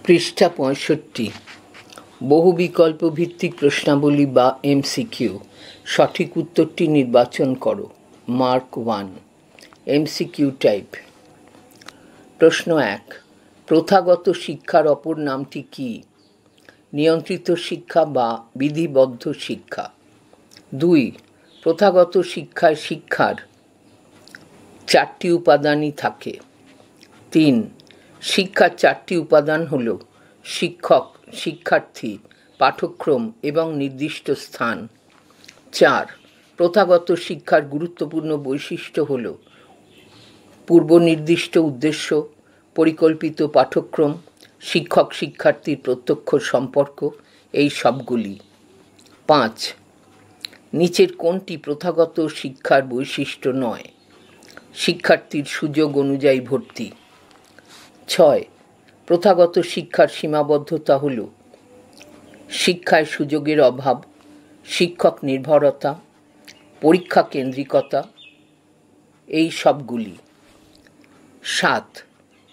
পৃষ্ঠা ৬৫। বহুবিকল্প ভিত্তিক প্রশ্নাবলী বা এমসিকিউ। সঠিক উত্তরটি নির্বাচন করো। মার্ক 1। MCQ type. প্রশ্ন ১। প্রথাগত শিক্ষার অপর নামটি কি? নিয়ন্ত্রিত শিক্ষা বা বিধিবদ্ধ শিক্ষা। ২। প্রথাগত শিক্ষায় শিক্ষার 4টি উপাদানই থাকে। ৩। শিক্ষার 4টি উপাদান হল শিক্ষক, শিক্ষার্থী, পাঠ্যক্রম এবং নির্দিষ্ট স্থান। ৪। প্রথাগত শিক্ষার গুরুত্বপূর্ণ বৈশিষ্ট্য হল পূর্বনির্দিষ্ট উদ্দেশ্য, পরিকল্পিত পাঠ্যক্রম, শিক্ষক শিক্ষার্থীর প্রত্যক্ষ সম্পর্ক, এই সবগুলি। ৫। নিচের কোনটি প্রথাগত শিক্ষার বৈশিষ্ট্য নয়? শিক্ষার্থীর সুযোগ অনুযায়ী ভর্তি। ৬। প্রথাগত শিক্ষার সীমাবদ্ধতা হল শিক্ষায় সুযোগের অভাব, শিক্ষক নির্ভরতা, পরীক্ষা কেন্দ্রিকতা, এই সবগুলি। ৭।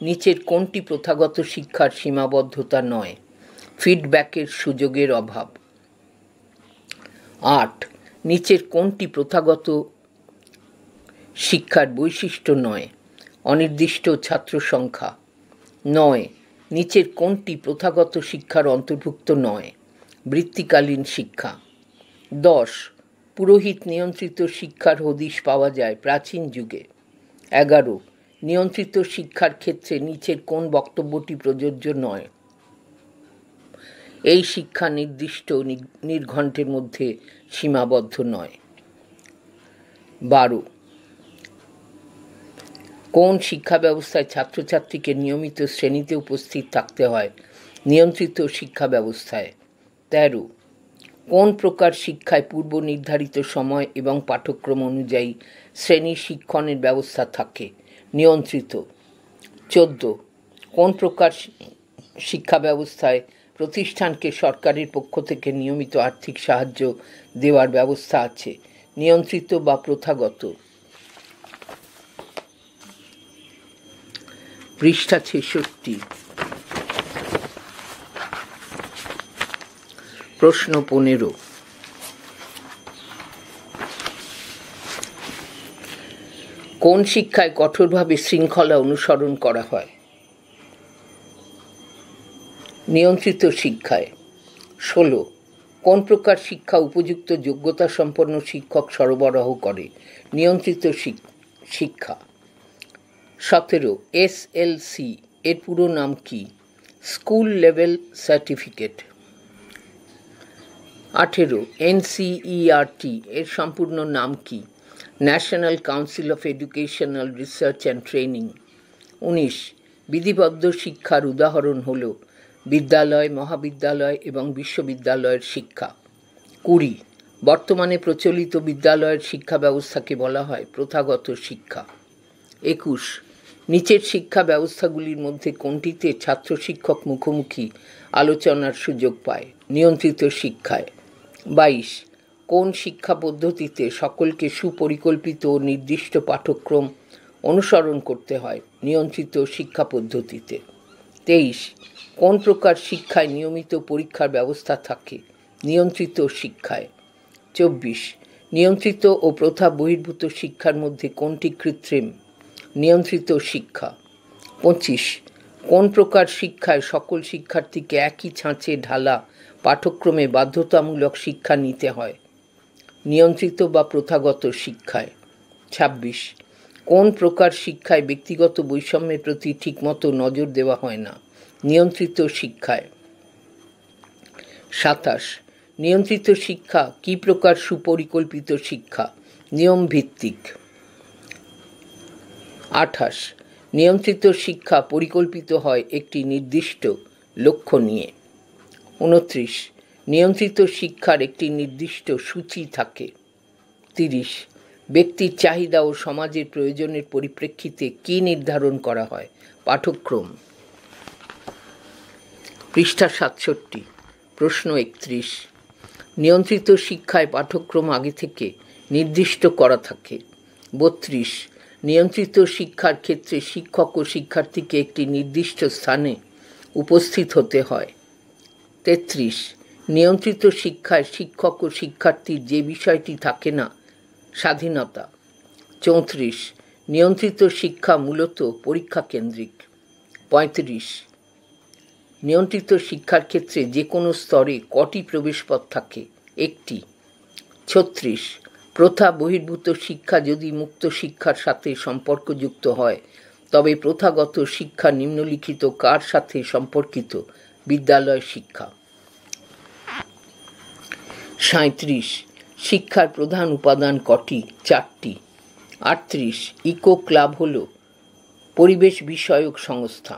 নিচের কোনটি প্রথাগত শিক্ষার সীমাবদ্ধতা নয়? ফিডব্যাকের সুযোগের অভাব। ৮। নিচের কোনটি প্রথাগত শিক্ষার বৈশিষ্ট্য নয়? অনির্দিষ্ট ছাত্র সংখ্যা। ৯। নিচের কোনটি প্রথাগত শিক্ষার অন্তর্ভুক্ত নয়? বৃত্তিকালীন শিক্ষা। ১০। পুরোহিত নিয়ন্ত্রিত শিক্ষার হদিশ পাওয়া যায় প্রাচীন যুগে। ১১। নিয়ন্ত্রিত শিক্ষার ক্ষেত্রে নিচের কোন বক্তব্যটি প্রযোজ্য নয়? এই শিক্ষা নির্দিষ্ট নির্ঘণ্টের মধ্যে সীমাবদ্ধ নয়। ১২। কোন শিক্ষা ব্যবস্থায় ছাত্রছাত্রীকে নিয়মিত শ্রেণীতে উপস্থিত থাকতে হয়? নিয়ন্ত্রিত শিক্ষা ব্যবস্থায়। ১৩। কোন প্রকার শিক্ষায় পূর্ব নির্ধারিত সময় এবং পাঠ্যক্রম অনুযায়ী শ্রেণী শিক্ষণের ব্যবস্থা থাকে? নিয়ন্ত্রিত। ১৪। কোন প্রকার শিক্ষা ব্যবস্থায় প্রতিষ্ঠানকে সরকারের পক্ষ থেকে নিয়মিত আর্থিক সাহায্য দেওয়ার ব্যবস্থা আছে? নিয়ন্ত্রিত বা প্রথাগত। পৃষ্ঠা ৬৬। প্রশ্ন ১৫। কোন শিক্ষায় কঠোরভাবে শৃঙ্খলা অনুসরণ করা হয়? নিয়ন্ত্রিত শিক্ষায়। ১৬। কোন প্রকার শিক্ষা উপযুক্ত যোগ্যতা সম্পন্ন শিক্ষক সরবরাহ করে? নিয়ন্ত্রিত শিক্ষা। ১৭। এসএলসি এর পুরো নাম কি? School level certificate. ১৮। এনসিইআরটি এর সম্পূর্ণ নাম কি? National council of educational research and training. ১৯। বিধিবদ্ধ শিক্ষার উদাহরণ হল বিদ্যালয়, মহাবিদ্যালয় এবং বিশ্ববিদ্যালয়ের শিক্ষা। ২০। বর্তমানে প্রচলিত বিদ্যালয়ের শিক্ষা ব্যবস্থাকে বলা হয় প্রথাগত শিক্ষা। ২১। নিচের শিক্ষা ব্যবস্থাগুলির মধ্যে কোনটিতে ছাত্র শিক্ষক মুখোমুখি আলোচনার সুযোগ পায়? নিয়ন্ত্রিত শিক্ষায়। ২২। কোন শিক্ষা পদ্ধতিতে সকলকে সুপরিকল্পিত ও নির্দিষ্ট পাঠ্যক্রম অনুসরণ করতে হয়? নিয়ন্ত্রিত শিক্ষা পদ্ধতিতে। ২৩। কোন প্রকার শিক্ষায় নিয়মিত পরীক্ষার ব্যবস্থা থাকে? নিয়ন্ত্রিত শিক্ষায়। ২৪। নিয়ন্ত্রিত ও প্রথা বহির্ভূত শিক্ষার মধ্যে কোনটি কৃত্রিম? নিয়ন্ত্রিত শিক্ষা। ২৫। কোন প্রকার শিক্ষায় সকল শিক্ষার্থীকে একই ছাঁচে ঢালা পাঠ্যক্রমে বাধ্যতামূলক শিক্ষা নিতে হয়? নিয়ন্ত্রিত বা প্রথাগত শিক্ষায়। ২৬। কোন প্রকার শিক্ষায় ব্যক্তিগত বৈষম্যের প্রতি ঠিকমতো নজর দেওয়া হয় না? নিয়ন্ত্রিত শিক্ষায়। ২৭। নিয়ন্ত্রিত শিক্ষা কী প্রকার সুপরিকল্পিত শিক্ষা? নিয়ম ভিত্তিক। ২৮। নিয়ন্ত্রিত শিক্ষা পরিকল্পিত হয় একটি নির্দিষ্ট লক্ষ্য নিয়ে। ২৯। নিয়ন্ত্রিত শিক্ষার একটি নির্দিষ্ট সূচি থাকে। ৩০। ব্যক্তির চাহিদা ও সমাজের প্রয়োজনের পরিপ্রেক্ষিতে কী নির্ধারণ করা হয়? পাঠ্যক্রম। পৃষ্ঠা ৬৭। প্রশ্ন ৩১। নিয়ন্ত্রিত শিক্ষায় পাঠ্যক্রম আগে থেকে নির্দিষ্ট করা থাকে। ৩২। নিয়ন্ত্রিত শিক্ষার ক্ষেত্রে শিক্ষক ও শিক্ষার্থীকে একটি নির্দিষ্ট স্থানে উপস্থিত হতে হয়। 33 নিয়ন্ত্রিত শিক্ষায় শিক্ষক ও শিক্ষার্থীর যে বিষয়টি থাকে না, স্বাধীনতা। 34 নিয়ন্ত্রিত শিক্ষা মূলত পরীক্ষা কেন্দ্রিক। 35 নিয়ন্ত্রিত শিক্ষার ক্ষেত্রে যে কোনো স্তরে কটি প্রবেশপথ থাকে? একটি। 36 প্রথা বহির্ভূত শিক্ষা যদি মুক্ত শিক্ষার সাথে সম্পর্কযুক্ত হয়, তবে প্রথাগত শিক্ষা নিম্নলিখিত কার সাথে সম্পর্কিত? বিদ্যালয় শিক্ষা। 37 শিক্ষার প্রধান উপাদান কটি? 4টি। 38 ইকো ক্লাব হল পরিবেশ বিষয়ক সংস্থা।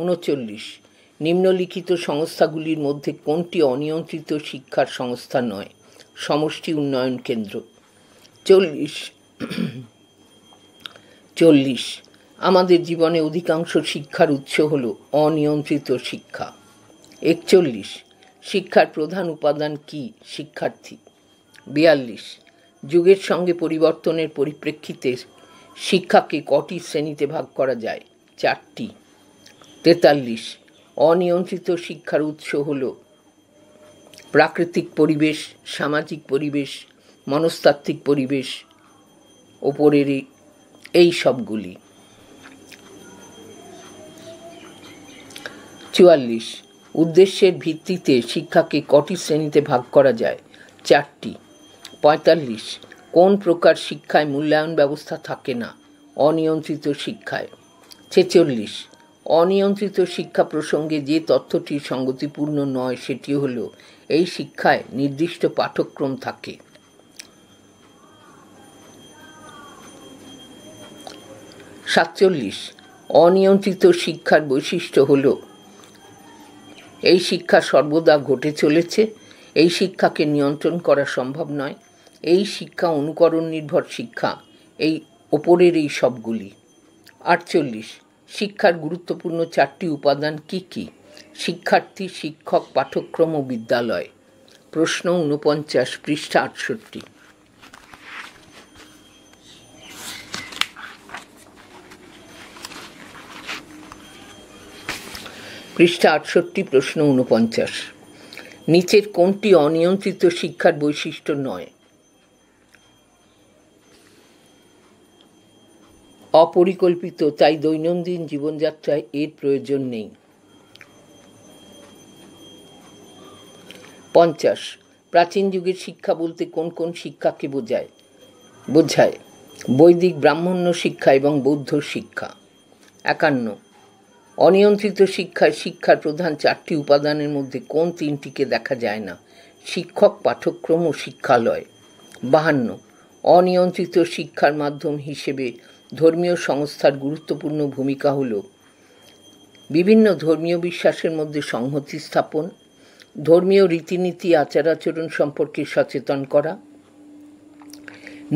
39 নিম্নলিখিত সংস্থাগুলির মধ্যে কোনটি অনিয়ন্ত্রিত শিক্ষার সংস্থা নয়? সমষ্টি উন্নয়ন কেন্দ্র। 40 আমাদের জীবনে অধিকাংশ শিক্ষার উৎস হল অনিয়ন্ত্রিত শিক্ষা। 41 শিক্ষার প্রধান উপাদান কি? শিক্ষার্থী। 42 যুগের সঙ্গে পরিবর্তনের পরিপ্রেক্ষিতে শিক্ষাকে কটি শ্রেণীতে ভাগ করা যায়? 4টি। 43 অনিয়ন্ত্রিত শিক্ষার উৎস হল প্রাকৃতিক পরিবেশ, সামাজিক পরিবেশ, মনস্তাত্ত্বিক পরিবেশ, ওপরের এই সবগুলি। 44 উদ্দেশ্যের ভিত্তিতে শিক্ষাকে কটি শ্রেণীতে ভাগ করা যায়? 4টি। 45 কোন প্রকার শিক্ষায় মূল্যায়ন ব্যবস্থা থাকে না? অনিয়ন্ত্রিত শিক্ষায়। 46 অনিয়ন্ত্রিত শিক্ষা প্রসঙ্গে যে তথ্যটি সঙ্গতিপূর্ণ নয় সেটি হল এই শিক্ষায় নির্দিষ্ট পাঠ্যক্রম থাকে। 47 অনিয়ন্ত্রিত শিক্ষার বৈশিষ্ট্য হল এই শিক্ষা সর্বদা ঘটে চলেছে, এই শিক্ষাকে নিয়ন্ত্রণ করা সম্ভব নয়, এই শিক্ষা অনুকরণ নির্ভর শিক্ষা, এই ওপরের এই সবগুলি। 48 শিক্ষার গুরুত্বপূর্ণ 4টি উপাদান কি কি? শিক্ষার্থী, শিক্ষক, পাঠ্যক্রম ও বিদ্যালয়। প্রশ্ন 49 পৃষ্ঠা 68। পৃষ্ঠা 68 প্রশ্ন 49 নিচের কোনটি অনিয়ন্ত্রিত শিক্ষার বৈশিষ্ট্য নয়? অপরিকল্পিত, তাই দৈনন্দিন জীবনযাত্রায় এর প্রয়োজন নেই। 50 প্রাচীন যুগের শিক্ষা বলতে কোন কোন শিক্ষাকে বোঝায়? বৈদিক ব্রাহ্মণ্য শিক্ষা এবং বৌদ্ধ শিক্ষা। 51 অনিয়ন্ত্রিত শিক্ষায় শিক্ষার প্রধান 4টি উপাদানের মধ্যে কোন 3টিকে দেখা যায় না? শিক্ষক, পাঠ্যক্রম ও শিক্ষালয়। 52 অনিয়ন্ত্রিত শিক্ষার মাধ্যম হিসেবে ধর্মীয় সংস্থার গুরুত্বপূর্ণ ভূমিকা হল বিভিন্ন ধর্মীয় বিশ্বাসের মধ্যে সংহতি স্থাপন, ধর্মীয় রীতিনীতি আচার আচরণ সম্পর্কে সচেতন করা,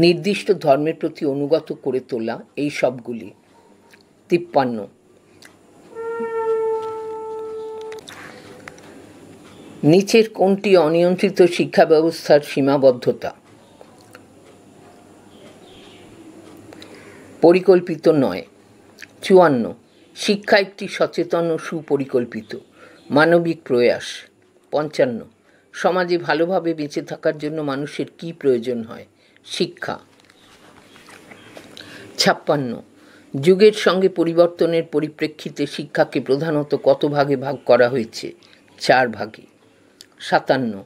নির্দিষ্ট ধর্মের প্রতি অনুগত করে তোলা, এই সবগুলি। 53 নিচের কোনটি অনিয়ন্ত্রিত শিক্ষা ব্যবস্থার সীমাবদ্ধতা? পরিকল্পিত নয়। 54 শিক্ষা একটি সচেতন ও সুপরিকল্পিত মানবিক প্রয়াস। 55 সমাজে ভালোভাবে বেঁচে থাকার জন্য মানুষের কি প্রয়োজন হয়? শিক্ষা। 56 যুগের সঙ্গে পরিবর্তনের পরিপ্রেক্ষিতে শিক্ষাকে প্রধানত কত ভাগে ভাগ করা হয়েছে? 4 ভাগে। 57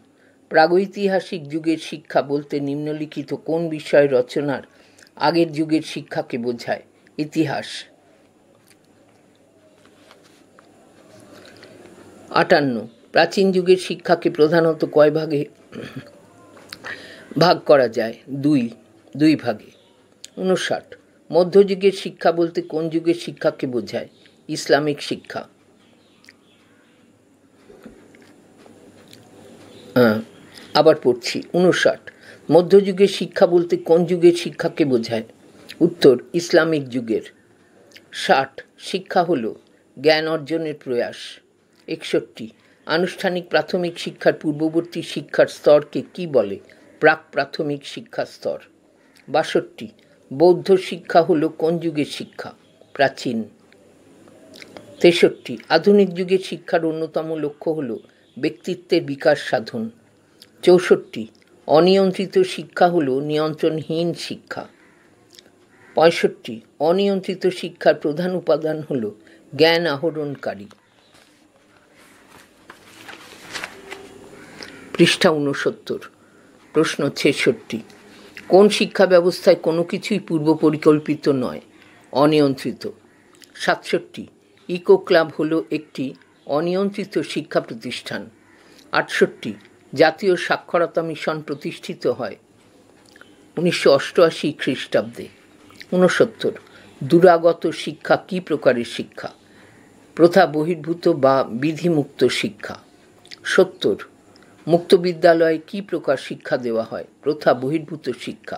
প্রাগৈতিহাসিক যুগের শিক্ষা বলতে নিম্নলিখিত কোন বিষয় রচনার আগের যুগের শিক্ষাকে বোঝায়? ইতিহাস। 58 প্রাচীন যুগের শিক্ষাকে প্রধানত কয় ভাগে ভাগ করা যায়? 2 ভাগে। 59 মধ্যযুগের শিক্ষা বলতে কোন যুগের শিক্ষাকে বোঝায়? ইসলামিক শিক্ষা। আবার পড়ছি 59 মধ্যযুগের শিক্ষা বলতে কোন যুগের শিক্ষাকে বোঝায়? উত্তর ইসলামিক যুগের। 60 শিক্ষা হল জ্ঞান অর্জনের প্রয়াস। 61 আনুষ্ঠানিক প্রাথমিক শিক্ষার পূর্ববর্তী শিক্ষার স্তরকে কি বলে? প্রাক প্রাথমিক শিক্ষা স্তর। 62 বৌদ্ধ শিক্ষা হল কোন যুগের শিক্ষা? প্রাচীন। 63 আধুনিক যুগে শিক্ষার অন্যতম লক্ষ্য হল ব্যক্তিত্বের বিকাশ সাধন। 64 অনিয়ন্ত্রিত শিক্ষা হল নিয়ন্ত্রণহীন শিক্ষা। 65 অনিয়ন্ত্রিত শিক্ষার প্রধান উপাদান হল জ্ঞান আহরণকারী। পৃষ্ঠা 69 প্রশ্ন 66 কোন শিক্ষা ব্যবস্থায় কোনো কিছুই পূর্ব পরিকল্পিত নয়? অনিয়ন্ত্রিত। 67 ইকো ক্লাব হলো একটি অনিয়ন্ত্রিত শিক্ষা প্রতিষ্ঠান। 68 জাতীয় সাক্ষরতা মিশন প্রতিষ্ঠিত হয় 1988 খ্রিস্টাব্দে। 69 দূরাগত শিক্ষা কী প্রকারের শিক্ষা? প্রথা বহির্ভূত বা বিধিমুক্ত শিক্ষা। 70 মুক্ত বিদ্যালয়ে কী প্রকার শিক্ষা দেওয়া হয়? প্রথা বহির্ভূত শিক্ষা।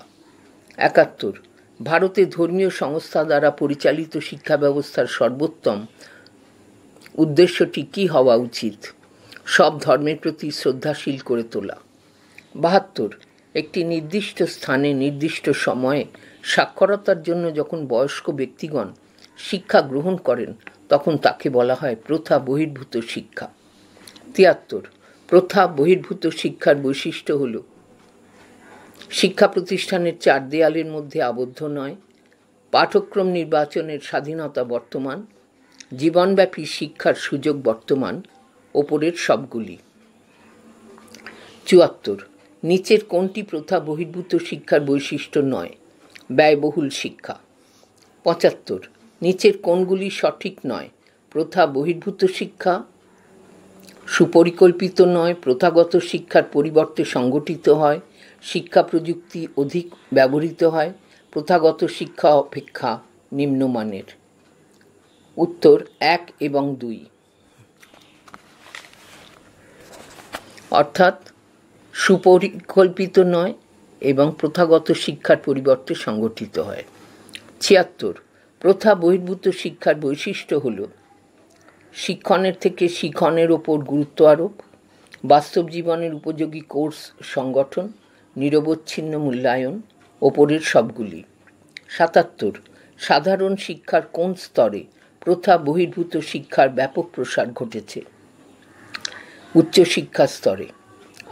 71 ভারতে ধর্মীয় সংস্থা দ্বারা পরিচালিত শিক্ষা ব্যবস্থার সর্বোত্তম উদ্দেশ্যটি কী হওয়া উচিত? সব ধর্মের প্রতি শ্রদ্ধাশীল করে তোলা। 72 একটি নির্দিষ্ট স্থানে নির্দিষ্ট সময়ে সাক্ষরতার জন্য যখন বয়স্ক ব্যক্তিগণ শিক্ষা গ্রহণ করেন তখন তাকে বলা হয় প্রথা বহির্ভূত শিক্ষা। 73 প্রথা বহির্ভূত শিক্ষার বৈশিষ্ট্য হল শিক্ষা প্রতিষ্ঠানের চার দেয়ালের মধ্যে আবদ্ধ নয়, পাঠ্যক্রম নির্বাচনের স্বাধীনতা বর্তমান, জীবনব্যাপী শিক্ষার সুযোগ বর্তমান, ওপরের সবগুলি। 74 নিচের কোনটি প্রথা বহির্ভূত শিক্ষার বৈশিষ্ট্য নয়? ব্যয়বহুল শিক্ষা। 75 নিচের কোনগুলি সঠিক নয়? প্রথা বহির্ভূত শিক্ষা সুপরিকল্পিত নয়, প্রথাগত শিক্ষার পরিবর্তে সংগঠিত হয়, শিক্ষা প্রযুক্তি অধিক ব্যবহৃত হয়, প্রথাগত শিক্ষা অপেক্ষা নিম্নমানের। উত্তর 1 এবং 2। অর্থাৎ সুপরিকল্পিত নয় এবং প্রথাগত শিক্ষার পরিবর্তে সংগঠিত হয়। 76 প্রথা বহির্ভূত শিক্ষার বৈশিষ্ট্য হল শিক্ষণের থেকে শিখনের ওপর গুরুত্ব আরোপ, বাস্তব জীবনের উপযোগী কোর্স সংগঠন, নিরবচ্ছিন্ন মূল্যায়ন, ওপরের সবগুলি। 77 সাধারণ শিক্ষার কোন স্তরে প্রথা বহির্ভূত শিক্ষার ব্যাপক প্রসার ঘটেছে? উচ্চশিক্ষা স্তরে।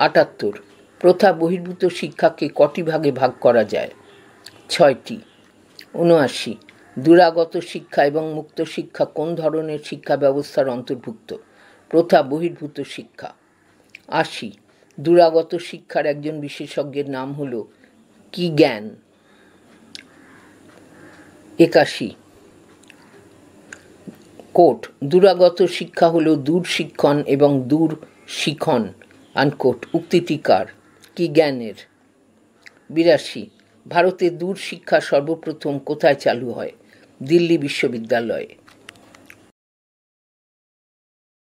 78 প্রথা বহির্ভূত শিক্ষাকে কটি ভাগে ভাগ করা যায়? 6টি। 79 দূরাগত শিক্ষা এবং মুক্ত শিক্ষা কোন ধরনের শিক্ষা ব্যবস্থার অন্তর্ভুক্ত? প্রথা বহির্ভূত শিক্ষা। 80 দূরাগত শিক্ষার একজন বিশেষজ্ঞের নাম হল কি জ্ঞান? 81 কোট দূরাগত শিক্ষা হল দূর শিক্ষণ এবং দূর শিখন আনকোট উক্তিটি কার? কি জ্ঞানের? 82 ভারতে দূর শিক্ষা সর্বপ্রথম কোথায় চালু হয়? দিল্লি বিশ্ববিদ্যালয়ে।